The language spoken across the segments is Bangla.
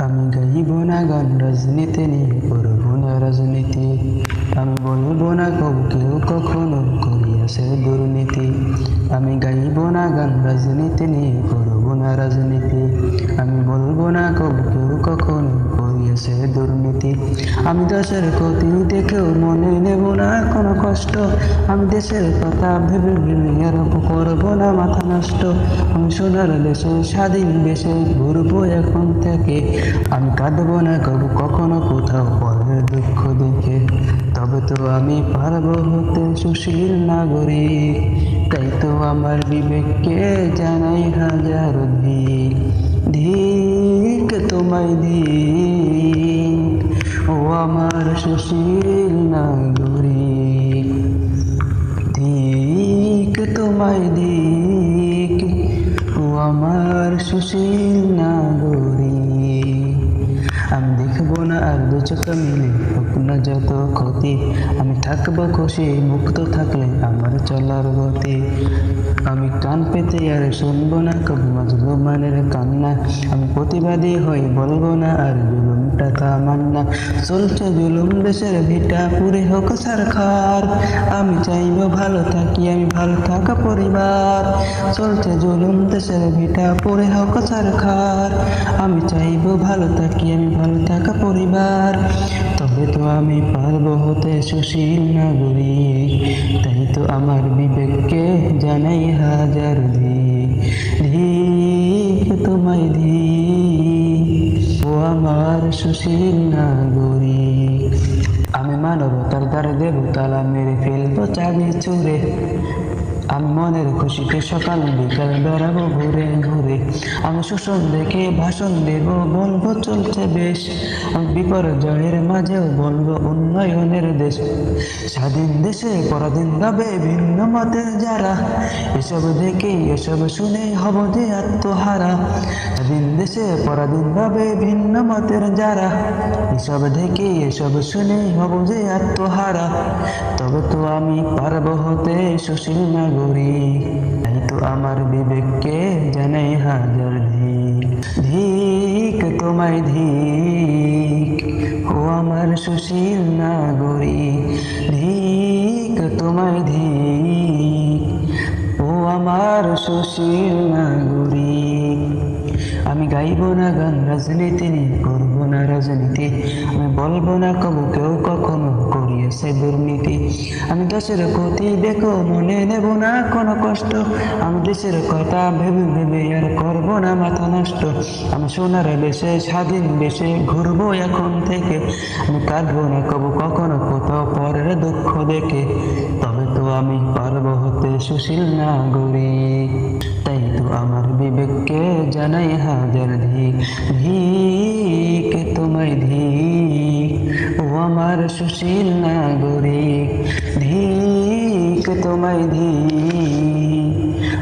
আমি গাইব না গান রাজনীতি নিয়ে, করব না রাজনীতি। আমি বলবো না কেউ কখনো করিয়াছে দুর্নীতি। আমি গাইব না গান রাজনীতি নিয়ে, করব না রাজনীতি। আমি বলবো না কেউ কখনো করিয়াছে দুর্নীতি। আমি দেশের ক্ষতি দেখেও মনে নেব না কোনো কষ্ট। আমি দেশের কথা ভেবে ভেবে আর করবো না মাথা নষ্ট। আমি সোনার দেশে স্বাধীন দেশে ঘুরবো এখন থেকে। আমি কাঁদবো না কখনো কোথাও পরের দুঃখ দেখে। তবে তো আমি পারবো হতে সুশীল নাগরিক। তাই তো আমার বিবেককে জানাই হাজার ধিক। ধিক তোমায় ধিক, ও আমার সুশীল নাগরিক। ধিক তোমায় ধিক, ও আমার সুশীল নাগরিক। আমি দেখবো না আর দু চোখ মিলে হোক না যত ক্ষতি। আমি থাকবো খুশি মুক্ত থাকলে আমার চলার গতি। আমি কান পেতে আর শুনবো না মাজলুমানের কান্না। আমি প্রতিবাদী হই বলবো না আর জুলুম টাকা মান্না। চলছে জুলুম দেশের ভিটা পুরে হোক সরকার। আমি চাইবো ভালো থাকি আমি ভালো থাকা পরিবার। চলছে জুলুম দেশের ভিটা পুরে হোক সরকার। আমি চাইবো ভালো থাকি আমি ভালো থাকা পরিবার। তবে তো আমি পারবো হতে সুশীল নাগরিক। তাই তো আমার বিবেককে জানাই হাজার ধিক। ধিক তোমায় ধিক, ও আমার সুশীল নাগরিক। আমি মানবতার দ্বারে দেব তালা মেরে ফেলবো চাবি চুরে। আমি মনের খুশিতে সকাল বিকাল বেড়াবো ঘুরে ঘুরে। আমি শোষণ দেখে ভাষণ দেব বলবো চলছে বেশ। আমি বিপর্যয়ের মাঝেও বলবো উন্নয়নের দেশ। স্বাধীন দেশে পরাধীন ভাবে ভিন্ন মতের যারা, এসব দেখে এসব শুনে হব যে আত্মহারা। স্বাধীন দেশে পরাধীন ভাবে ভিন্ন মতের যারা, এসব দেখে এসব শুনে হব যে আত্মহারা। তবে তো আমি পারবো হতে সুশীল নাগরিক। তাই তো আমার বিবেককে জানাই হাজার ধিক। ধিক তোমায় ধিক, ও আমার সুশীল নাগরিক। ধিক তোমায় ধিক, ও আমার সুশীল নাগরিক। আমি গাইব না গান রাজনীতি নিয়ে, করবো না রাজনীতি। আমি বলবো না কেউ কখনো করিয়েছে দুর্নীতি। আমি দেশের ক্ষতি দেখো মনে নেব না কোনো কষ্ট। আমি দেশের কথা ভেবে ভেবে আর করবো না মাথা নষ্ট। আমি সোনার দেশে স্বাধীন দেশে ঘুরবো এখন থেকে। আমি কাঁদবো না কখনো কোথাও পরের দুঃখ দেখে। তবে তো আমি পারবো হতে সুশীল নাগরিক। তাই তো আমার বিবেককে জানাই হাজার ধিক। ধিক তোমায় ধিক, ও আমার সুশীল নাগরিক। ধিক তোমায় ধিক,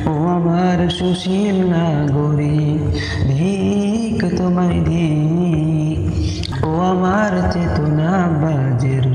ও আমার সুশীল নাগরিক। ধিক তোমায় ধিক, ও আমার চেতনা বাজের